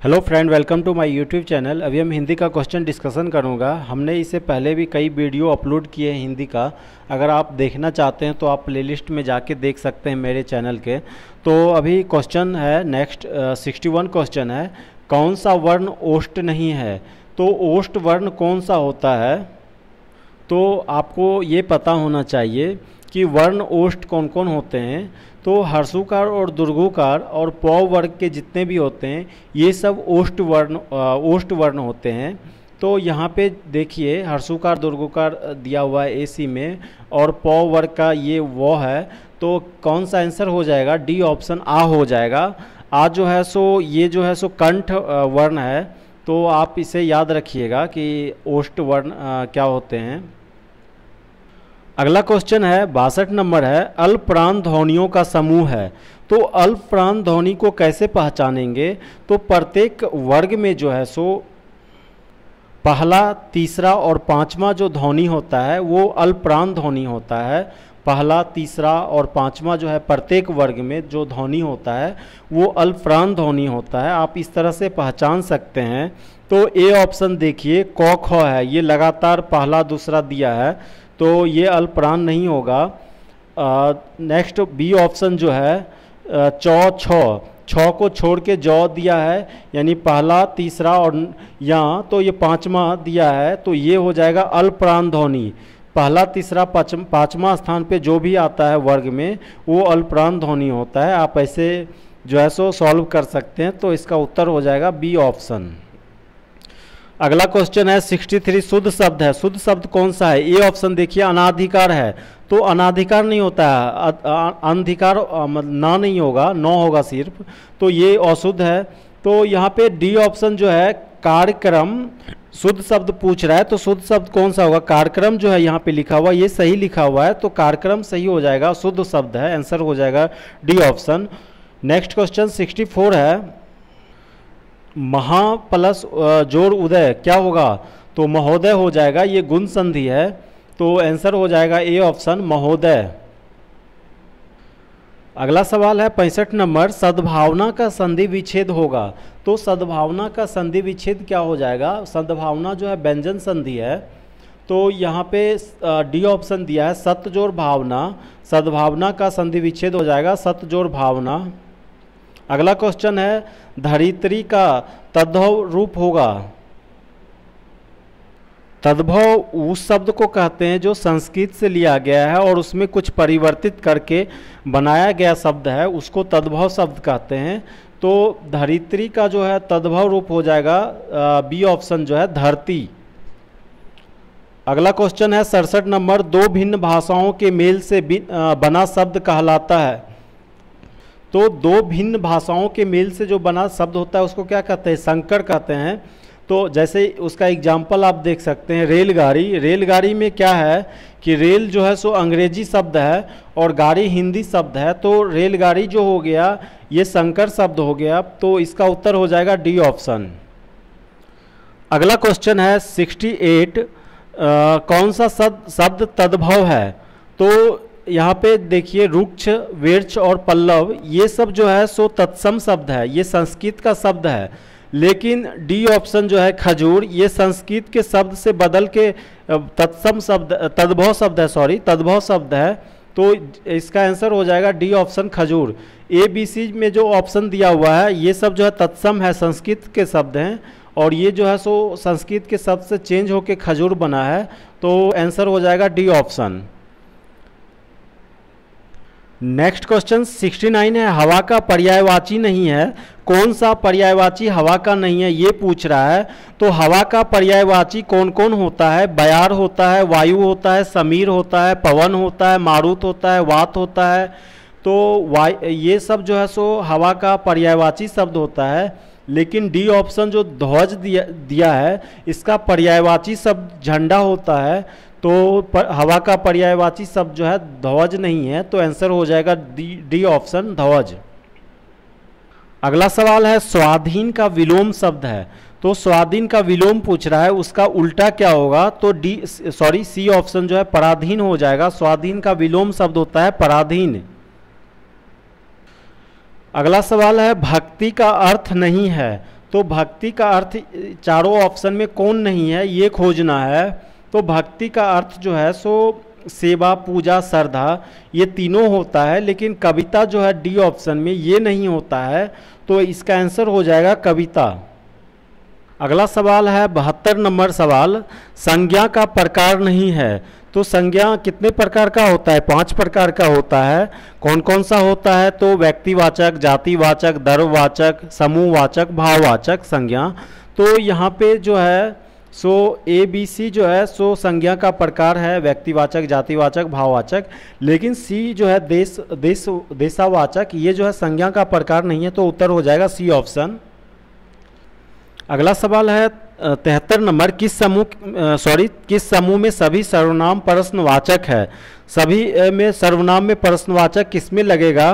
Hello friend, welcome to my YouTube channel. अभी हम हिंदी का क्वेश्चन डिस्कशन करूँगा। हमने इससे पहले भी कई वीडियो अपलोड किए हैं हिंदी का। अगर आप देखना चाहते हैं तो आप प्लेलिस्ट में जाके देख सकते हैं मेरे चैनल के। तो अभी क्वेश्चन है नेक्स्ट 61 क्वेश्चन है, कौन सा वर्ण ओष्ठ नहीं है? तो ओष्ठ वर्ण कौन सा होता है? तो आपको ये पता होना चाहिए कि वर्ण ओष्ठ कौन कौन होते हैं। तो हर्षुकार और दुर्घुकार और पौ वर्ग के जितने भी होते हैं ये सब ओष्ठ वर्ण होते हैं। तो यहाँ पे देखिए हर्षुकार दुर्घुकार दिया हुआ है एसी में, और पौ वर्ग का ये वो है। तो कौन सा आंसर हो जाएगा? डी ऑप्शन आ हो जाएगा। आ जो है सो ये जो है सो कंठ वर्ण है। तो आप इसे याद रखिएगा कि ओष्ठ वर्ण क्या होते हैं। अगला क्वेश्चन है 62 नंबर है, अल्प प्राण ध्वनियों का समूह है। तो अल्प प्राण ध्वनि को कैसे पहचानेंगे? तो प्रत्येक वर्ग में जो है सो पहला, तीसरा और पांचवा जो ध्वनि होता है वो अल्प प्राण ध्वनि होता है। पहला, तीसरा और पांचवा जो है प्रत्येक वर्ग में जो ध्वनि होता है वो अल्प प्राण ध्वनि होता है। आप इस तरह से पहचान सकते हैं। तो ए ऑप्शन देखिए क ख है, ये लगातार पहला दूसरा दिया है, तो ये अल्प प्राण नहीं होगा। नेक्स्ट बी ऑप्शन जो है चौ छ को छोड़ के जौ दिया है, यानी पहला, तीसरा और यहाँ तो ये पांचवा दिया है, तो ये हो जाएगा अल्प प्राण ध्वनि। पहला, तीसरा, पांचवा स्थान पे जो भी आता है वर्ग में वो अल्प प्राण ध्वनि होता है। आप ऐसे जो है सो सॉल्व कर सकते हैं। तो इसका उत्तर हो जाएगा बी ऑप्शन। अगला क्वेश्चन है 63, शुद्ध शब्द है। शुद्ध शब्द कौन सा है? ए ऑप्शन देखिए अनाधिकार है। तो अनाधिकार नहीं होता है, अनधिकार ना नहीं होगा, नौ होगा सिर्फ। तो ये अशुद्ध है। तो यहाँ पे डी ऑप्शन जो है कार्यक्रम शुद्ध शब्द पूछ रहा है। तो शुद्ध शब्द कौन सा होगा? कार्यक्रम जो है यहाँ पे लिखा हुआ, ये सही लिखा हुआ है, तो कार्यक्रम सही हो जाएगा, शुद्ध शब्द है, आंसर हो जाएगा डी ऑप्शन। नेक्स्ट क्वेश्चन 64 है, महा प्लस जोड़ उदय क्या होगा? तो महोदय हो जाएगा, ये गुण संधि है, तो आंसर हो जाएगा ए ऑप्शन महोदय। अगला सवाल है 65 नंबर, सद्भावना का संधि विच्छेद होगा। तो सद्भावना का संधि विच्छेद क्या हो जाएगा? सद्भावना जो है व्यंजन संधि है। तो यहाँ पे डी ऑप्शन दिया है सत्य जोड़ भावना, सद्भावना का संधि विच्छेद हो जाएगा सत्य जोड़ भावना। अगला क्वेश्चन है धरित्री का तद्भव रूप होगा। तद्भव उस शब्द को कहते हैं जो संस्कृत से लिया गया है और उसमें कुछ परिवर्तित करके बनाया गया शब्द है, उसको तद्भव शब्द कहते हैं। तो धरित्री का जो है तद्भव रूप हो जाएगा बी ऑप्शन जो है धरती। अगला क्वेश्चन है 67 नंबर, दो भिन्न भाषाओं के मेल से बना शब्द कहलाता है। तो दो भिन्न भाषाओं के मेल से जो बना शब्द होता है उसको क्या कहते हैं? संकर कहते हैं। तो जैसे उसका एग्जाम्पल आप देख सकते हैं रेलगाड़ी। रेलगाड़ी में क्या है कि रेल जो है सो अंग्रेजी शब्द है और गाड़ी हिंदी शब्द है, तो रेलगाड़ी जो हो गया ये संकर शब्द हो गया। तो इसका उत्तर हो जाएगा डी ऑप्शन। अगला क्वेश्चन है 68, कौन सा शब्द तद्भव है? तो यहाँ पे देखिए रुक्ष, वृक्ष और पल्लव ये सब जो है सो तत्सम शब्द है, ये संस्कृत का शब्द है। लेकिन डी ऑप्शन जो है खजूर, ये संस्कृत के शब्द से बदल के तत्सम शब्द, तद्भव शब्द है, सॉरी तद्भव शब्द है। तो इसका आंसर हो जाएगा डी ऑप्शन खजूर। ए बी सी में जो ऑप्शन दिया हुआ है ये सब जो है तत्सम है, संस्कृत के शब्द हैं, और ये जो है सो संस्कृत के शब्द से चेंज होके खजूर बना है। तो आंसर हो जाएगा डी ऑप्शन। नेक्स्ट क्वेश्चन 69 है, हवा का पर्यायवाची नहीं है। कौन सा पर्यायवाची हवा का नहीं है ये पूछ रहा है। तो हवा का पर्यायवाची कौन कौन होता है? बयार होता है, वायु होता है, समीर होता है, पवन होता है, मारुत होता है, वात होता है। तो ये सब जो है सो हवा का पर्यायवाची शब्द होता है। लेकिन डी ऑप्शन जो ध्वज दिया है इसका पर्यायवाची शब्द झंडा होता है। तो हवा का पर्यायवाची शब्द जो है ध्वज नहीं है, तो आंसर हो जाएगा डी ऑप्शन ध्वज। अगला सवाल है स्वाधीन का विलोम शब्द है। तो स्वाधीन का विलोम पूछ रहा है, उसका उल्टा क्या होगा? तो सी ऑप्शन जो है पराधीन हो जाएगा। स्वाधीन का विलोम शब्द होता है पराधीन। अगला सवाल है भक्ति का अर्थ नहीं है। तो भक्ति का अर्थ चारों ऑप्शन में कौन नहीं है ये खोजना है। तो भक्ति का अर्थ जो है सो सेवा, पूजा, श्रद्धा ये तीनों होता है, लेकिन कविता जो है डी ऑप्शन में ये नहीं होता है, तो इसका आंसर हो जाएगा कविता। अगला सवाल है 72 नंबर सवाल, संज्ञा का प्रकार नहीं है। तो संज्ञा कितने प्रकार का होता है? 5 प्रकार का होता है। कौन कौन सा होता है? तो व्यक्तिवाचक, जातिवाचक, द्रव्यवाचक, समूहवाचक, भाववाचक संज्ञा। तो यहाँ पे जो है सो ABC जो है सो संज्ञा का प्रकार है व्यक्तिवाचक, जातिवाचक, भाववाचक, लेकिन C जो है देशावाचक, ये जो है संज्ञा का प्रकार नहीं है, तो उत्तर हो जाएगा C ऑप्शन। अगला सवाल है 73 नंबर, किस समूह में सभी सर्वनाम प्रश्नवाचक है? सभी में सर्वनाम में प्रश्नवाचक किसमें लगेगा?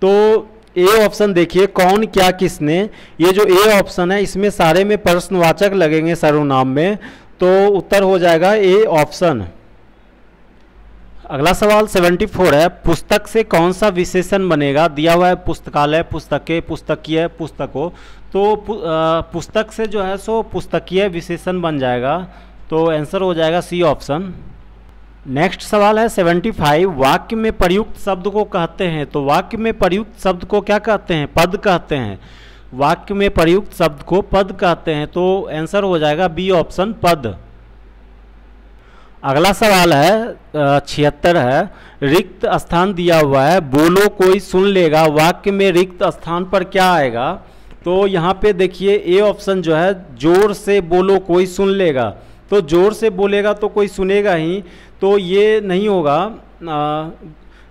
तो ए ऑप्शन देखिए, कौन, क्या, किसने, ये जो ए ऑप्शन है इसमें सारे में प्रश्नवाचक लगेंगे सर्वनाम में, तो उत्तर हो जाएगा ए ऑप्शन। अगला सवाल 74 है, पुस्तक से कौन सा विशेषण बनेगा? दिया हुआ है पुस्तकालय, पुस्तकें, पुस्तकीय, पुस्तकों, तो पुस्तक से जो है सो पुस्तकीय विशेषण बन जाएगा, तो आंसर हो जाएगा सी ऑप्शन। नेक्स्ट सवाल है 75, वाक्य में प्रयुक्त शब्द को कहते हैं। तो वाक्य में प्रयुक्त शब्द को क्या कहते हैं? पद कहते हैं। वाक्य में प्रयुक्त शब्द को पद कहते हैं, तो आंसर हो जाएगा बी ऑप्शन, पद। अगला सवाल है 76 है, रिक्त स्थान दिया हुआ है, बोलो कोई सुन लेगा, वाक्य में रिक्त स्थान पर क्या आएगा? तो यहाँ पे देखिए ए ऑप्शन जो है, जोर से बोलो कोई सुन लेगा, तो जोर से बोलेगा तो कोई सुनेगा ही, तो ये नहीं होगा।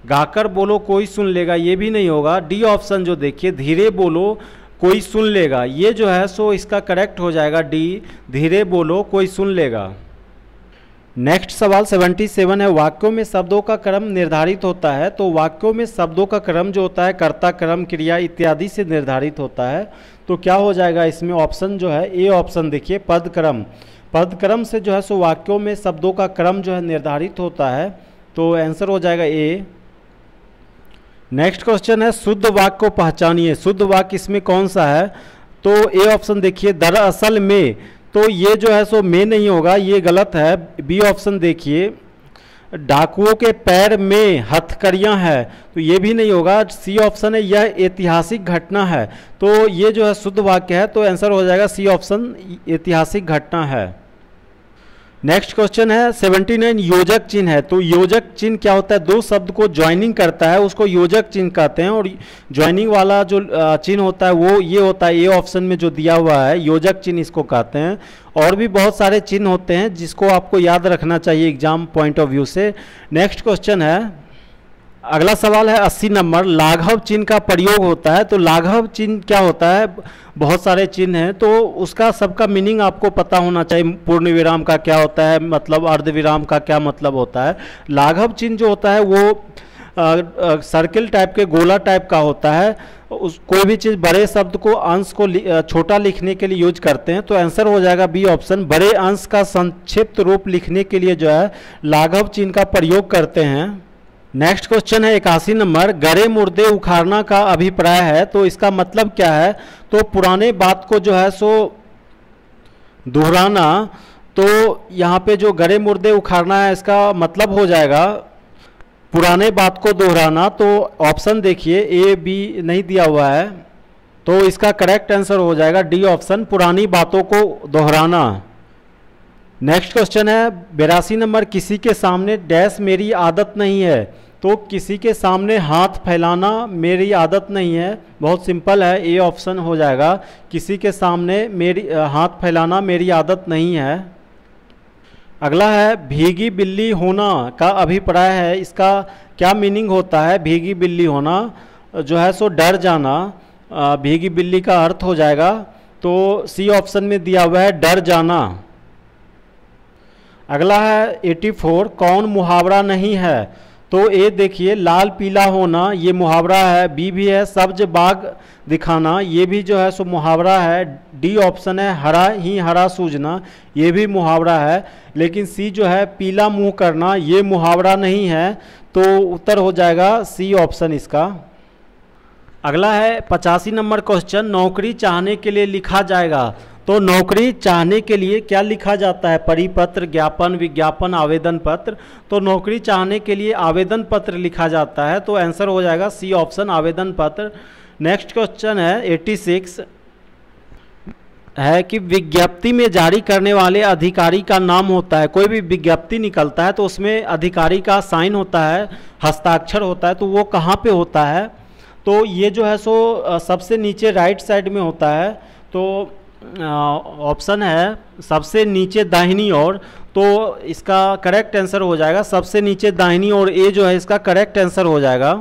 गाकर बोलो कोई सुन लेगा, ये भी नहीं होगा। डी ऑप्शन जो देखिए, धीरे बोलो कोई सुन लेगा, ये जो है सो इसका करेक्ट हो जाएगा डी, धीरे बोलो कोई सुन लेगा। नेक्स्ट सवाल 77 है, वाक्यों में शब्दों का क्रम निर्धारित होता है। तो वाक्यों में शब्दों का क्रम जो होता है कर्ता, क्रम, क्रिया इत्यादि से निर्धारित होता है, तो क्या हो जाएगा इसमें? ऑप्शन जो है ए ऑप्शन देखिए, पद क्रम। पद क्रम से जो है सो वाक्यों में शब्दों का क्रम जो है निर्धारित होता है, तो आंसर हो जाएगा ए। नेक्स्ट क्वेश्चन है, शुद्ध वाक्य को पहचानिए। शुद्ध वाक्य इसमें कौन सा है? तो ए ऑप्शन देखिए, दरअसल में, तो ये जो है सो में नहीं होगा, ये गलत है। बी ऑप्शन देखिए, डाकुओं के पैर में हथकड़ियां है, तो ये भी नहीं होगा। सी ऑप्शन है, यह ऐतिहासिक घटना है, तो ये जो है शुद्ध वाक्य है, तो आंसर हो जाएगा सी ऑप्शन, ऐतिहासिक घटना है। नेक्स्ट क्वेश्चन है 79, योजक चिन्ह है। तो योजक चिन्ह क्या होता है? दो शब्द को ज्वाइनिंग करता है, उसको योजक चिन्ह कहते हैं, और ज्वाइनिंग वाला जो चिन्ह होता है वो ये होता है, ए ऑप्शन में जो दिया हुआ है, योजक चिन्ह इसको कहते हैं। और भी बहुत सारे चिन्ह होते हैं जिसको आपको याद रखना चाहिए एग्जाम पॉइंट ऑफ व्यू से। नेक्स्ट क्वेश्चन है, अगला सवाल है 80 नंबर, लाघव चिन्ह का प्रयोग होता है। तो लाघव चिन्ह क्या होता है? बहुत सारे चिन्ह हैं, तो उसका सबका मीनिंग आपको पता होना चाहिए। पूर्ण विराम का क्या होता है मतलब, अर्ध विराम का क्या मतलब होता है। लाघव चिन्ह जो होता है वो सर्किल टाइप के, गोला टाइप का होता है। कोई भी चीज़ बड़े शब्द को, अंश को छोटा लिखने के लिए यूज करते हैं, तो आंसर हो जाएगा बी ऑप्शन, बड़े अंश का संक्षिप्त रूप लिखने के लिए जो है लाघव चिन्ह का प्रयोग करते हैं। नेक्स्ट क्वेश्चन है 81 नंबर, गड़े मुर्दे उखाड़ना का अभिप्राय है। तो इसका मतलब क्या है? तो पुराने बात को जो है सो दोहराना। तो यहाँ पे जो गड़े मुर्दे उखाड़ना है इसका मतलब हो जाएगा पुराने बात को दोहराना। तो ऑप्शन देखिए, ए बी नहीं दिया हुआ है, तो इसका करेक्ट आंसर हो जाएगा डी ऑप्शन, पुरानी बातों को दोहराना। नेक्स्ट क्वेश्चन है 82 नंबर, किसी के सामने डैश मेरी आदत नहीं है। तो किसी के सामने हाथ फैलाना मेरी आदत नहीं है, बहुत सिंपल है, ए ऑप्शन हो जाएगा, किसी के सामने हाथ फैलाना मेरी आदत नहीं है। अगला है भीगी बिल्ली होना का अभिप्राय है, इसका क्या मीनिंग होता है? भीगी बिल्ली होना जो है सो डर जाना, भीगी बिल्ली का अर्थ हो जाएगा, तो सी ऑप्शन में दिया हुआ है डर जाना। अगला है 84, कौन मुहावरा नहीं है? तो ए देखिए, लाल पीला होना ये मुहावरा है। बी भी है, सब्ज बाग दिखाना, ये भी जो है सो मुहावरा है। डी ऑप्शन है, हरा ही हरा सूझना, ये भी मुहावरा है। लेकिन सी जो है, पीला मुंह करना, ये मुहावरा नहीं है, तो उत्तर हो जाएगा सी ऑप्शन इसका। अगला है 85 नंबर क्वेश्चन, नौकरी चाहने के लिए लिखा जाएगा। तो नौकरी चाहने के लिए क्या लिखा जाता है? परिपत्र, ज्ञापन, विज्ञापन, आवेदन पत्र। तो नौकरी चाहने के लिए आवेदन पत्र लिखा जाता है, तो आंसर हो जाएगा सी ऑप्शन, आवेदन पत्र। नेक्स्ट क्वेश्चन है 86 है कि विज्ञप्ति में जारी करने वाले अधिकारी का नाम होता है। कोई भी विज्ञप्ति निकलता है तो उसमें अधिकारी का साइन होता है, हस्ताक्षर होता है, तो वो कहाँ पे होता है? तो ये जो है सो सबसे नीचे राइट साइड में होता है। तो ऑप्शन है सबसे नीचे दाहिनी ओर, तो इसका करेक्ट आंसर हो जाएगा सबसे नीचे दाहिनी ओर, ए जो है इसका करेक्ट आंसर हो जाएगा।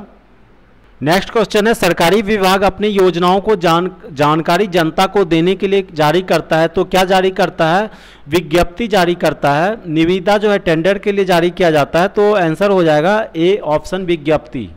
नेक्स्ट क्वेश्चन है, सरकारी विभाग अपनी योजनाओं को जानकारी जनता को देने के लिए जारी करता है। तो क्या जारी करता है? विज्ञप्ति जारी करता है। निविदा जो है टेंडर के लिए जारी किया जाता है, तो आंसर हो जाएगा ए ऑप्शन, विज्ञप्ति।